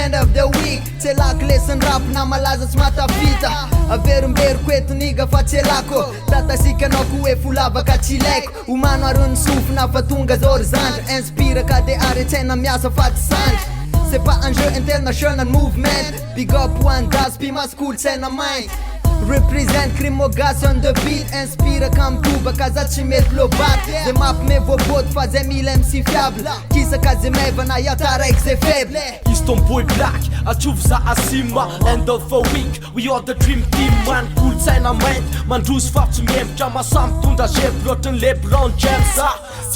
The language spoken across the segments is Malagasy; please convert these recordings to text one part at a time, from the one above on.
end of the week Tselako lesson rap na malaza tsy matavita Averimberiko eto niga fa tselako Tatasikanao ko hoe folavaka tsy ilaiko Omano arony sofina fa tonga zao ry zandra Inspire ka de aretsena miasa fa tsy sandra C'est pas un jeu international movement Big up one das pima school tsaina mainty Represent Krimogas on the beat Inspire kam tuba ka za tsy mety lobaty Zay mampime voaboty fa zay mila MC fiable Kisaka zay mevana iataraiky zay faible Izy tomboy black, atrovy za asima End of the week, we are the dream team Man, kolotsaina mainty Mandroso fa tsy miembotra Masamby tondra zebro ohatrany LeBron James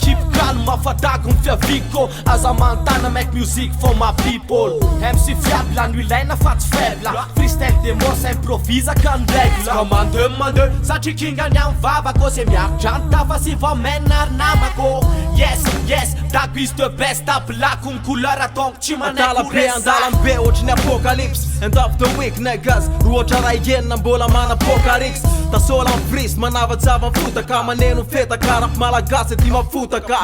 Keep calm, mafadago ny fiaviko Aza mantana make music for my people MC fiable, ano ilaina fa tsy faible Freestyle demo, sa improvisa ka ny regla Commande, satria kingany amin'ny vavako Se miarodrano fa sy vao menary namako Yes, dako is the best Apilako ny couleur atongo tsy manaiky Be andalambe ohatrany apocalypse End of the week niggas Roatra ray enina mbola mana apocalypse Tasola am frist manavatsava fotaka Maneno feta karapy malagasy ty mafotaka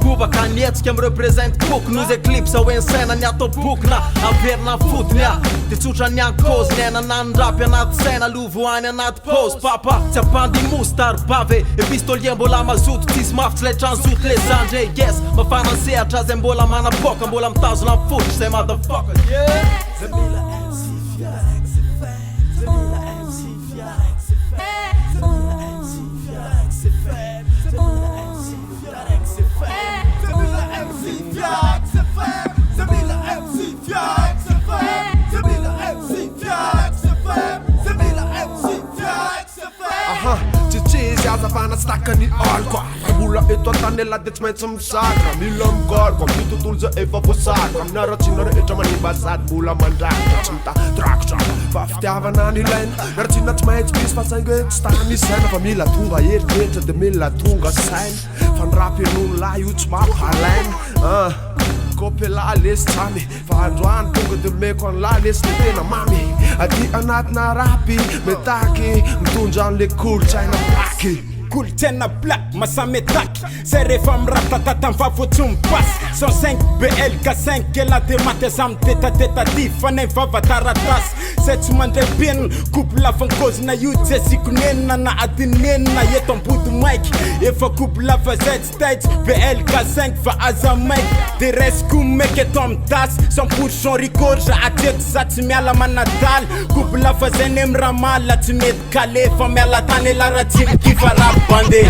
Kobaka nietsika am represent koko Nos eclipse hoe nsena ny atao bokina Averina fotony Ty tsotra ny ankôzy Nena nandrapy anaty sena Lovoany anaty pose Papa tsy ampandi mostar bave Epistolien mbola mazoto Tsisy mafy tsy letra nzoto le zandre Yes, mafana ny sehatra zay mbola manapoka Mbola mitazona fotry zay motherfucker Zamila MC Fiax c'est fait Zamila MC Fiax c'est fait Zamila MC Fiax c'est fait Zamila MC Fiax c'est fait Zamila MC Fiax c'est fait Zamila MC Fiax c'est fait Zamila MC Fiax c'est fait Zamila MC Fiax c'est fait Aha, tsitsisy azavana tsy takany alko Mbola eto an-tanela de tsy maintsy misaka Mila migalko amin'ny tontolo zay efa voasariko Amin'ny aratsina rehetra manimba sady mbola mandrakitra Tsy mitadrakotra fa fitiavana ny ilaina Aratsina tsy maintsy misy fa saingy hoe tsy tany saina Fa mila tonga eritreritra de mila tonga saina Fa ny rapy enony lahy io tsy mampalaina Kopela lesy tsamy Fa androany tonga de meko an lahy lesy le tena mamy Aty anatina rapy metaky Mitondra an'le kolotsaina plaky Kolotsaina black, masametaky Zay rehefa miratatata mivavotsy mipasy 105 BLK5 Ela de maty aza mitetadetaty Fanay vava taratasy Zay tsy mandray penina Couple lafa nkôzina io Jesiko nenina na adiny nenina Eto ambody maiky Efa couple lafa zay tsy taitsy BLK5 fa aza maiky De resiko meky eto amin'ny tasy 100% rikorza atreto za tsy miala manadaly Couple lafa zay ne miramala Tsy mety kale fa miala tany ela raha tsy mikiva rap bandé